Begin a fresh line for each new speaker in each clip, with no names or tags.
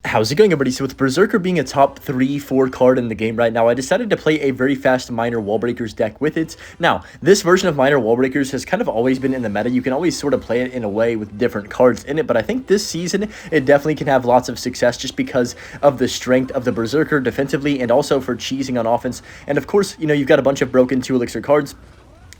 How's it going, everybody? So with Berserker being a top 3-4 card in the game right now, I decided to play a very fast Minor Wall Breakers deck with it. Now, this version of Minor Wall Breakers has kind of always been in the meta. You can always sort of play it in a way with different cards in it, but I think this season it definitely can have lots of success just because of the strength of the Berserker defensively and also for cheesing on offense. And of course, you've got a bunch of broken 2 elixir cards.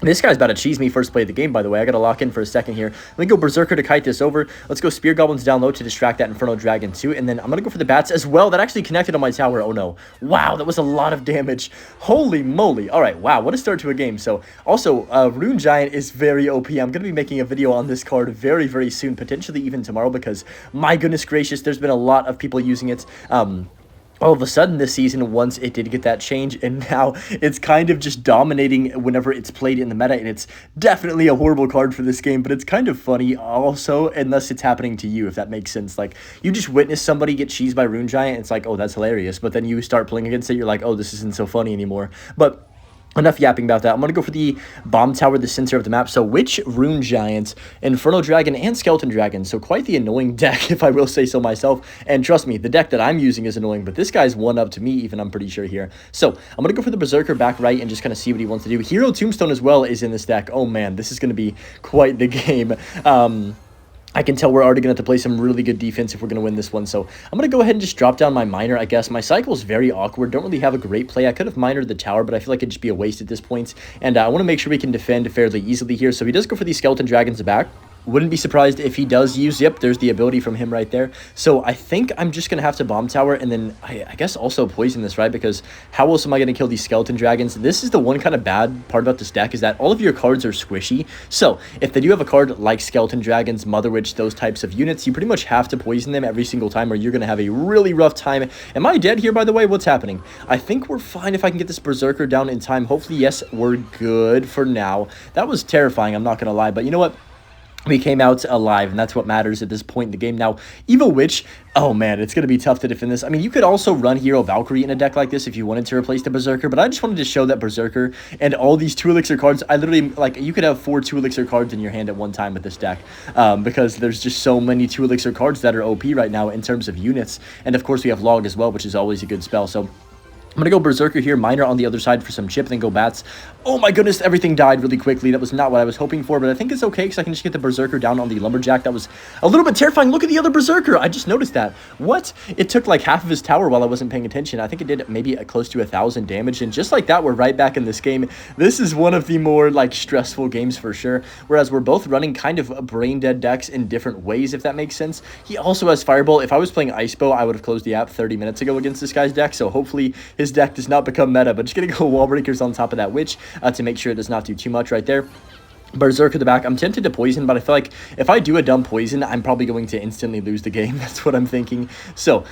This guy's about to cheese me first play of the game, by the way. I got to lock in for a second here. Let me go Berserker to kite this over. Let's go Spear Goblins down low to distract that Inferno Dragon too. And then I'm going to go for the bats as well. That actually connected on my tower. Oh no. Wow, that was a lot of damage. Holy moly. All right, wow, what a start to a game. So also, Rune Giant is very OP. I'm going to be making a video on this card very, very soon, potentially even tomorrow, because my goodness gracious, there's been a lot of people using it. All of a sudden this season, once it did get that change, and now it's kind of just dominating whenever it's played in the meta, and it's definitely a horrible card for this game, but it's kind of funny also, unless it's happening to you, if that makes sense. Like, you just witness somebody get cheesed by Rune Giant, it's like, oh, that's hilarious, but then you start playing against it, you're like, oh, this isn't so funny anymore. But enough yapping about that. I'm going to go for the Bomb Tower, the center of the map. So Witch, Rune Giant, Inferno Dragon, and Skeleton Dragon. So quite the annoying deck, if I will say so myself. And trust me, the deck that I'm using is annoying, but this guy's one up to me even, I'm pretty sure here. So I'm going to go for the Berserker back right and just kind of see what he wants to do. Hero Tombstone as well is in this deck. Oh man, this is going to be quite the game. I can tell we're already going to have to play some really good defense if we're going to win this one. So I'm going to go ahead and just drop down my Miner, I guess. My cycle is very awkward. Don't really have a great play. I could have Minered the tower, but I feel like it'd just be a waste at this point. And I want to make sure we can defend fairly easily here. So he does go for these Skeleton Dragons back. Wouldn't be surprised if he does use, yep, there's the ability from him right there. So I think I'm just going to have to Bomb Tower and then I guess also poison this, right? Because how else am I going to kill these Skeleton Dragons? This is the one kind of bad part about this deck is that all of your cards are squishy. So if they do have a card like Skeleton Dragons, Mother Witch, those types of units, you pretty much have to poison them every single time or you're going to have a really rough time. Am I dead here, by the way? What's happening? I think we're fine if I can get this Berserker down in time. Hopefully, yes, we're good for now. That was terrifying, I'm not going to lie. But you know what? We came out alive, and that's what matters at this point in the game. Now, Evil Witch, oh man, it's going to be tough to defend this. I mean, you could also run Hero Valkyrie in a deck like this if you wanted to replace the Berserker, but I just wanted to show that Berserker and all these 2 elixir cards, I literally, like, you could have 4 2 elixir cards in your hand at one time with this deck, because there's just so many 2 elixir cards that are OP right now in terms of units, and of course we have Log as well, which is always a good spell, so I'm going to go Berserker here, Miner on the other side for some chip, then go Bats. Oh my goodness, everything died really quickly. That was not what I was hoping for, but I think it's okay because I can just get the Berserker down on the Lumberjack. That was a little bit terrifying. Look at the other Berserker. I just noticed that. What? It took like half of his tower while I wasn't paying attention. I think it did maybe close to 1,000 damage, and just like that, we're right back in this game. This is one of the more like stressful games for sure, whereas we're both running kind of brain-dead decks in different ways, if that makes sense. He also has Fireball. If I was playing Ice Bow, I would have closed the app 30 minutes ago against this guy's deck, so hopefully his deck does not become meta, but just gonna go Wall Breakers on top of that Witch to make sure it does not do too much right there. Berserker the back. I'm tempted to poison, but I feel like if I do a dumb poison, I'm probably going to instantly lose the game. That's what I'm thinking. So,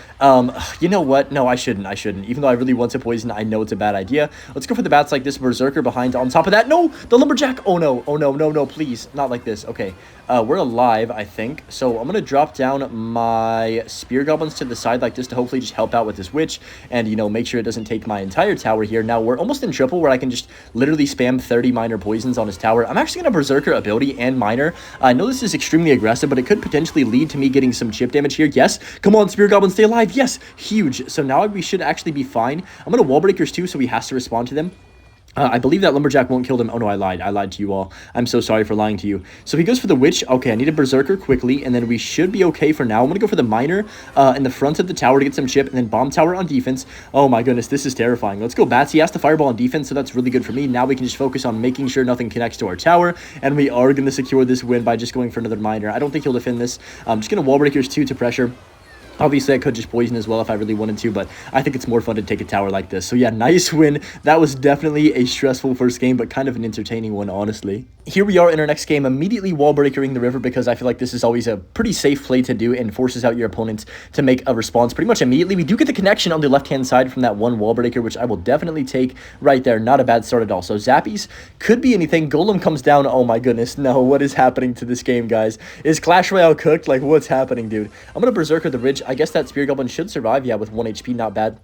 you know what? No, I shouldn't. Even though I really want to poison, I know it's a bad idea. Let's go for the bats like this. Berserker behind on top of that. No! The Lumberjack! Oh no, oh no, no, no, please. Not like this. Okay. We're alive, I think. So I'm going to drop down my Spear Goblins to the side like this to hopefully just help out with this Witch and, make sure it doesn't take my entire tower here. Now, we're almost in triple where I can just literally spam 30 Minor poisons on his tower. I'm actually going to Berserker ability and Miner. I know this is extremely aggressive, but it could potentially lead to me getting some chip damage here. Yes, come on, Spear Goblin, stay alive. Yes, huge. So now we should actually be fine. I'm going to Wall Breakers too, so he has to respond to them. I believe that Lumberjack won't kill them. Oh no, I lied. I lied to you all. I'm so sorry for lying to you. So he goes for the Witch. Okay, I need a Berserker quickly, and then we should be okay for now. I'm going to go for the Miner in the front of the tower to get some chip, and then Bomb Tower on defense. Oh my goodness, this is terrifying. Let's go Bats. He has the Fireball on defense, so that's really good for me. Now we can just focus on making sure nothing connects to our tower, and we are going to secure this win by just going for another Miner. I don't think he'll defend this. I'm just going to Wall Breakers too to pressure. Obviously, I could just poison as well if I really wanted to, but I think it's more fun to take a tower like this. So yeah, nice win. That was definitely a stressful first game, but kind of an entertaining one, honestly. Here we are in our next game, immediately Wall Breakering the river because I feel like this is always a pretty safe play to do and forces out your opponents to make a response pretty much immediately. We do get the connection on the left-hand side from that one Wall Breaker, which I will definitely take right there. Not a bad start at all. So Zappies could be anything. Golem comes down. Oh my goodness. No, what is happening to this game, guys? Is Clash Royale cooked? Like, what's happening, dude? I'm going to Berserker the Ridge. I guess that Spear Goblin should survive. Yeah, with 1 HP, not bad.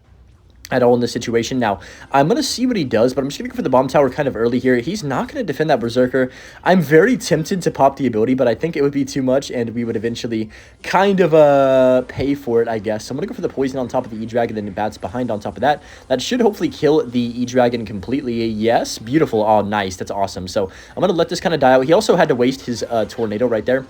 at all in this situation. Now, I'm going to see what he does, but I'm just going to go for the bomb tower kind of early here. He's not going to defend that Berserker. I'm very tempted to pop the ability, but I think it would be too much, and we would eventually kind of pay for it, I guess. So I'm going to go for the poison on top of the E-Dragon, and then bats behind on top of that. That should hopefully kill the E-Dragon completely. Yes, beautiful. Oh, nice. That's awesome. So I'm going to let this kind of die out. He also had to waste his tornado right there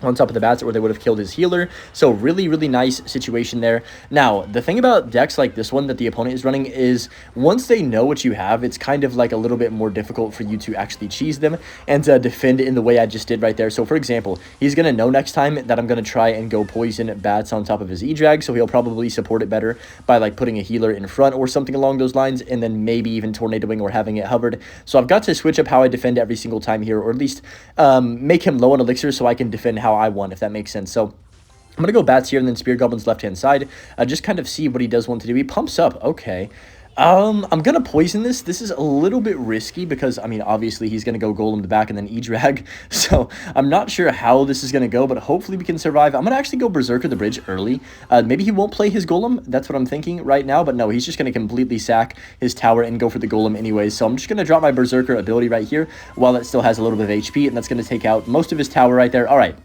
on top of the bats, or they would have killed his healer. So really, really nice situation there. Now, the thing about decks like this one that the opponent is running is once they know what you have, it's kind of like a little bit more difficult for you to actually cheese them and defend in the way I just did right there. So for example, he's going to know next time that I'm going to try and go poison bats on top of his E-Drag, so he'll probably support it better by like putting a healer in front or something along those lines, and then maybe even tornadoing or having it hovered. So I've got to switch up how I defend every single time here, or at least make him low on elixir so I can defend how I want, if that makes sense. So I'm going to go bats here and then Spirit Goblin's left-hand side. Just kind of see what he does want to do. He pumps up. Okay. I'm going to poison this. This is a little bit risky because, I mean, obviously he's going to go Golem the back and then E-Drag. So I'm not sure how this is going to go, but hopefully we can survive. I'm going to actually go Berserker the bridge early. Maybe he won't play his Golem. That's what I'm thinking right now. But no, he's just going to completely sack his tower and go for the Golem anyways. So I'm just going to drop my Berserker ability right here while it still has a little bit of HP. And that's going to take out most of his tower right there. All right.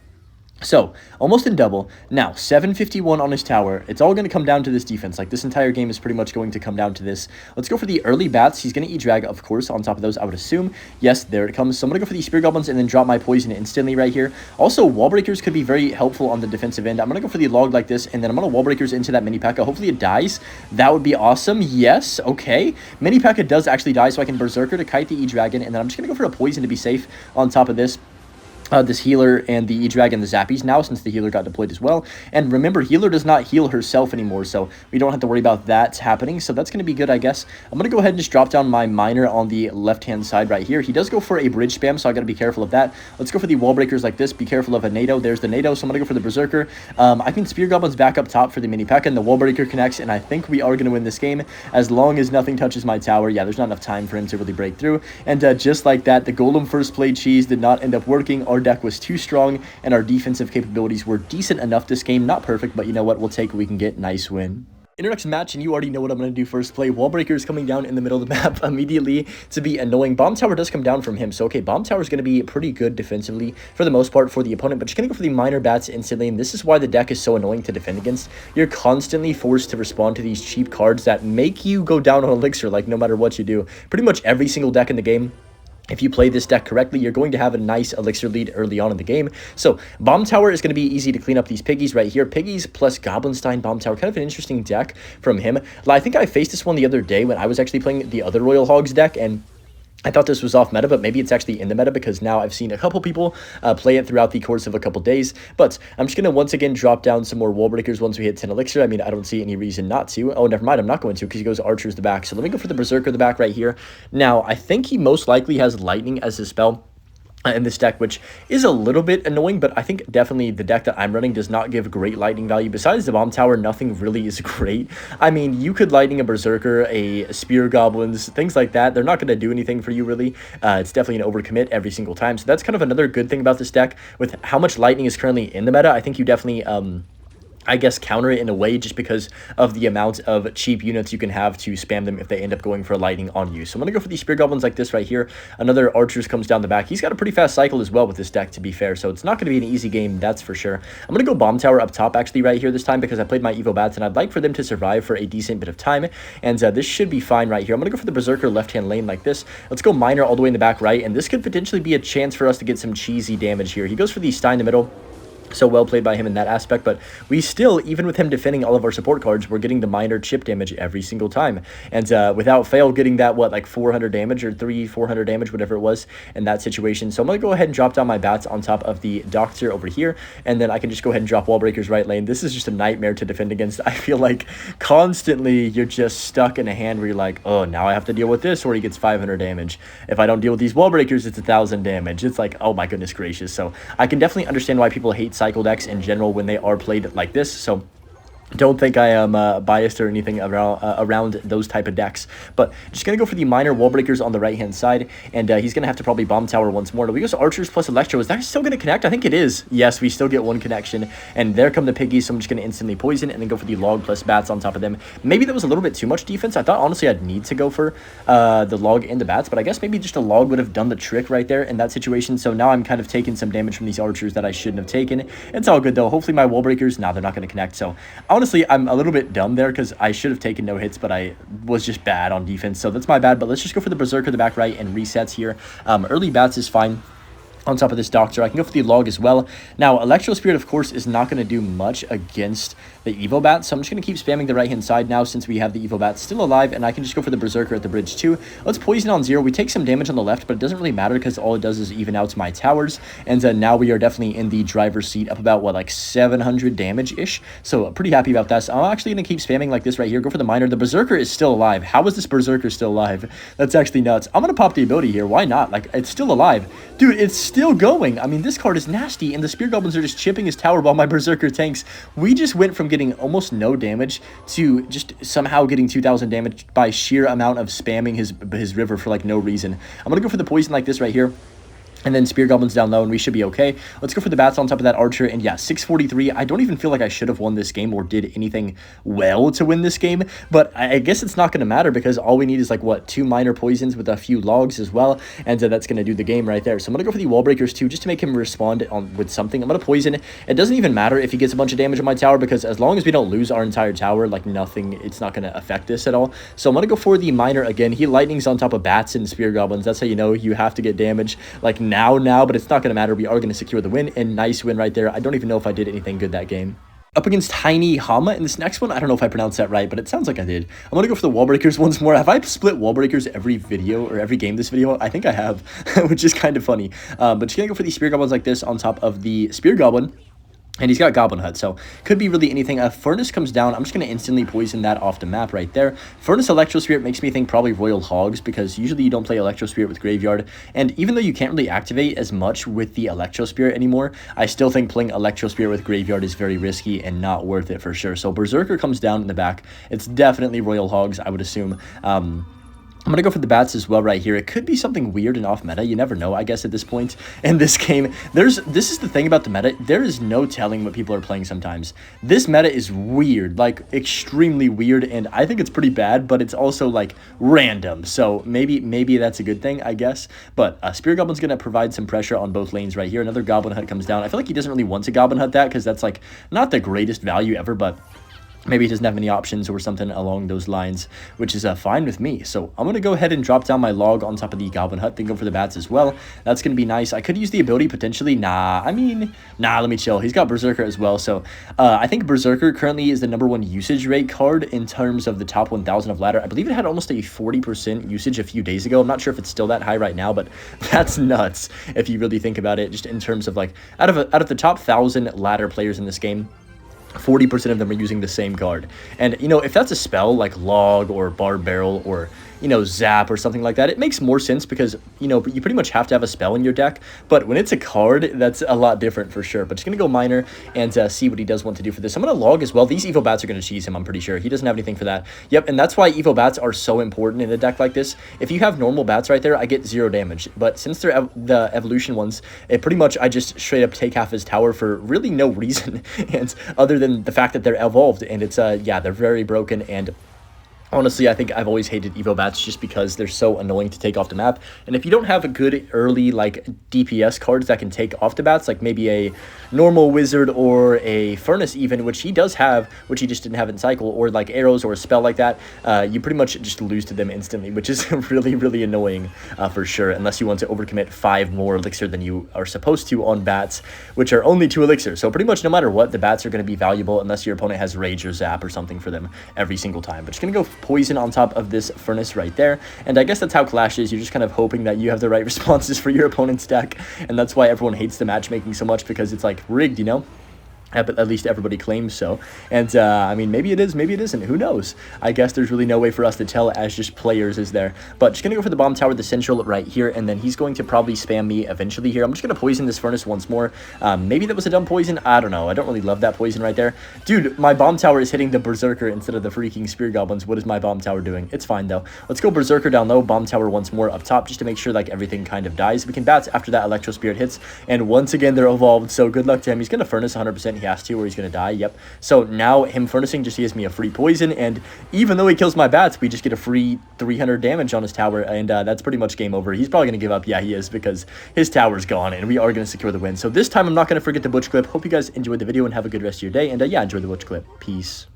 So, almost in double. Now, 751 on his tower. It's all going to come down to this defense. Like, this entire game is pretty much going to come down to this. Let's go for the early bats. He's going to E-Drag, of course, on top of those, I would assume. Yes, there it comes. So, I'm going to go for the Spirit Goblins and then drop my poison instantly right here. Also, Wall Breakers could be very helpful on the defensive end. I'm going to go for the log like this, and then I'm going to Wall Breakers into that Mini P.E.K.K.A. Hopefully it dies. That would be awesome. Yes, okay. Mini P.E.K.K.A. does actually die, so I can Berserker to kite the E-Dragon, and then I'm just going to go for a poison to be safe on top of this. This healer and the E-Drag and the Zappies now, since the healer got deployed as well. And remember, healer does not heal herself anymore, so we don't have to worry about that happening. So that's going to be good, I guess. I'm going to go ahead and just drop down my miner on the left-hand side right here. He does go for a bridge spam, so I got to be careful of that. Let's go for the wall breakers like this. Be careful of a NATO. There's the NATO, so I'm going to go for the Berserker. I can Spear Goblins back up top for the Mini P.E.K.K.A, and the wall breaker connects, and I think we are going to win this game as long as nothing touches my tower. Yeah, there's not enough time for him to really break through. And just like that, the Golem first play cheese did not end up working. Our deck was too strong, and our defensive capabilities were decent enough this game. Not perfect, but you know what? We'll take what we can get. Nice win. Introduction match, and you already know what I'm going to do first play. Wall breakers coming down in the middle of the map immediately to be annoying. Bomb tower does come down from him, so okay, bomb tower is going to be pretty good defensively for the most part for the opponent, but just going to go for the minor bats instantly, and this is why the deck is so annoying to defend against. You're constantly forced to respond to these cheap cards that make you go down on elixir, like no matter what you do. Pretty much every single deck in the game, if you play this deck correctly, you're going to have a nice elixir lead early on in the game. So, Bomb Tower is going to be easy to clean up these piggies right here. Piggies plus Goblinstein Bomb Tower, kind of an interesting deck from him. I think I faced this one the other day when I was actually playing the other Royal Hogs deck, and I thought this was off meta, but maybe it's actually in the meta because now I've seen a couple people play it throughout the course of a couple days. But I'm just going to once again drop down some more wall breakers once we hit 10 elixir. I mean, I don't see any reason not to. Oh, never mind. I'm not going to because he goes Archer's the back. So let me go for the Berserker the back right here. Now, I think he most likely has Lightning as his spell in this deck, which is a little bit annoying, but I think definitely the deck that I'm running does not give great lightning value. Besides the bomb tower, nothing really is great. I mean, you could lightning a Berserker, a Spear Goblins, things like that. They're not going to do anything for you, really. It's definitely an overcommit every single time. So that's kind of another good thing about this deck. With how much lightning is currently in the meta, I think you definitely I guess counter it in a way just because of the amount of cheap units you can have to spam them if they end up going for lightning on you. So I'm going to go for these Spear Goblins like this right here. Another Archers comes down the back. He's got a pretty fast cycle as well with this deck, to be fair, so it's not going to be an easy game, that's for sure. I'm going to go Bomb Tower up top actually right here this time because I played my Evo Bats and I'd like for them to survive for a decent bit of time, and this should be fine right here. I'm going to go for the Berserker left-hand lane like this. Let's go Miner all the way in the back right, and this could potentially be a chance for us to get some cheesy damage here. He goes for the Stein in the middle. So well played by him in that aspect, but we still, even with him defending all of our support cards, we're getting the minor chip damage every single time. And without fail, getting that, what, like 400 damage or 400 damage, whatever it was in that situation. So I'm going to go ahead and drop down my bats on top of the Doctor over here, and then I can just go ahead and drop Wall Breakers right lane. This is just a nightmare to defend against. I feel like constantly you're just stuck in a hand where you're like, oh, now I have to deal with this, or he gets 500 damage. If I don't deal with these Wall Breakers, it's 1,000 damage. It's like, oh my goodness gracious. So I can definitely understand why people hate cycle decks in general when they are played like this. So Don't think I am biased or anything around those type of decks. But just going to go for the minor wall breakers on the right-hand side, and he's going to have to probably bomb tower once more. We go to archers plus electro. Is that still going to connect? I think it is. Yes, we still get one connection, and there come the piggies, so I'm just going to instantly poison and then go for the log plus bats on top of them. Maybe that was a little bit too much defense. I thought, honestly, I'd need to go for the log and the bats, but I guess maybe just a log would have done the trick right there in that situation. So now I'm kind of taking some damage from these archers that I shouldn't have taken. It's all good, though. Hopefully my wall breakers, nah, they're not going to connect. So honestly, I'm a little bit dumb there because I should have taken no hits, but I was just bad on defense, so that's my bad. But let's just go for the berserker the back right and resets here. Early bats is fine. On top of this doctor, I can go for the log as well. Now, Electro Spirit, of course, is not going to do much against the Evo Bat, so I'm just going to keep spamming the right-hand side now since we have the Evo Bat still alive, and I can just go for the Berserker at the bridge too. Let's poison on 0. We take some damage on the left, but it doesn't really matter because all it does is even out my towers, and now we are definitely in the driver's seat up about, what, like 700 damage-ish, so pretty happy about that. So I'm actually going to keep spamming like this right here. Go for the Miner. The Berserker is still alive. How is this Berserker still alive? That's actually nuts. I'm going to pop the ability here. Why not? Like, it's still alive. Dude, it's still going. I mean, this card is nasty, and the Spear Goblins are just chipping his tower while my Berserker tanks. We just went from getting almost no damage to just somehow getting 2,000 damage by sheer amount of spamming his river for, like, no reason. I'm going to go for the poison like this right here. And then Spear Goblins down low, and we should be okay. Let's go for the bats on top of that archer. And yeah, 643. I don't even feel like I should have won this game or did anything well to win this game. But I guess it's not going to matter because all we need is, like, what, 2 minor poisons with a few logs as well. And that's going to do the game right there. So I'm going to go for the wall breakers too, just to make him respond with something. I'm going to poison. It doesn't even matter if he gets a bunch of damage on my tower because as long as we don't lose our entire tower, like, nothing, it's not going to affect this at all. So I'm going to go for the miner again. He lightnings on top of bats and Spear Goblins. That's how you know you have to get damage. Like, now, but it's not going to matter. We are going to secure the win, and nice win right there. I don't even know if I did anything good that game. Up against Tiny Hama in this next one. I don't know if I pronounced that right, but it sounds like I did. I'm going to go for the wall breakers once more. Have I split wall breakers every video or every game this video? I think I have, which is kind of funny. But just going to go for these Spear Goblins like this on top of the Spear Goblin. And he's got Goblin Hut, so could be really anything. Furnace comes down. I'm just going to instantly poison that off the map right there. Furnace Electro Spirit makes me think probably Royal Hogs, because usually you don't play Electro Spirit with Graveyard. And even though you can't really activate as much with the Electro Spirit anymore, I still think playing Electro Spirit with Graveyard is very risky and not worth it for sure. So Berserker comes down in the back. It's definitely Royal Hogs, I would assume. I'm going to go for the bats as well right here. It could be something weird and off meta. You never know, I guess, at this point in this game. This is the thing about the meta. There is no telling what people are playing sometimes. This meta is weird, like extremely weird, and I think it's pretty bad, but it's also like random. So maybe that's a good thing, I guess. But Spear Goblin's going to provide some pressure on both lanes right here. Another Goblin Hut comes down. I feel like he doesn't really want to Goblin Hut that because that's like not the greatest value ever, but maybe he doesn't have any options or something along those lines, which is fine with me. So I'm going to go ahead and drop down my log on top of the Goblin Hut, then go for the bats as well. That's going to be nice. I could use the ability potentially. Nah, let me chill. He's got Berserker as well. So I think Berserker currently is the #1 usage rate card in terms of the top 1,000 of ladder. I believe it had almost a 40% usage a few days ago. I'm not sure if it's still that high right now, but that's nuts if you really think about it, just in terms of like out of the top 1,000 ladder players in this game, 40% of them are using the same card. And, you know, if that's a spell like Log or Barb Barrel or, you know, Zap or something like that, it makes more sense because, you know, you pretty much have to have a spell in your deck. But when it's a card, that's a lot different for sure. But just going to go Miner and see what he does want to do for this. I'm going to Log as well. These Evo Bats are going to cheese him, I'm pretty sure. He doesn't have anything for that. Yep, and that's why Evo Bats are so important in a deck like this. If you have normal Bats right there, I get 0 damage. But since they're the evolution ones, it pretty much, I just straight up take half his tower for really no reason. And other than the fact that they're evolved, and it's, yeah, they're very broken. And honestly, I think I've always hated Evo Bats just because they're so annoying to take off the map. And if you don't have a good early, like, DPS cards that can take off the bats, like maybe a normal wizard or a furnace even, which he does have, which he just didn't have in cycle, or like arrows or a spell like that, you pretty much just lose to them instantly, which is really, really annoying for sure, unless you want to overcommit 5 more elixir than you are supposed to on bats, which are only 2 elixir. So pretty much no matter what, the bats are going to be valuable unless your opponent has rage or zap or something for them every single time. But just going to go poison on top of this furnace right there, and I guess that's how Clash is. You're just kind of hoping that you have the right responses for your opponent's deck, and that's why everyone hates the matchmaking so much, because it's like rigged, you know. At least everybody claims so. And, I mean, maybe it is, maybe it isn't. Who knows? I guess there's really no way for us to tell as just players, is there? But just going to go for the bomb tower, the central right here, and then he's going to probably spam me eventually here. I'm just going to poison this furnace once more. Maybe that was a dumb poison. I don't know. I don't really love that poison right there. Dude, my bomb tower is hitting the Berserker instead of the freaking Spear Goblins. What is my bomb tower doing? It's fine, though. Let's go Berserker down low, bomb tower once more up top, just to make sure, like, everything kind of dies. We can bats after that Electro Spirit hits, and once again, they're evolved, so good luck to him. He's going to furnace 100%. He has to, or he's going to die. Yep. So now him furnacing just gives me a free poison, and even though he kills my bats, we just get a free 300 damage on his tower, and that's pretty much game over. He's probably going to give up. Yeah, he is, because his tower's gone, and we are going to secure the win. So this time, I'm not going to forget the Butch clip. Hope you guys enjoyed the video and have a good rest of your day, and yeah, enjoy the Butch clip. Peace.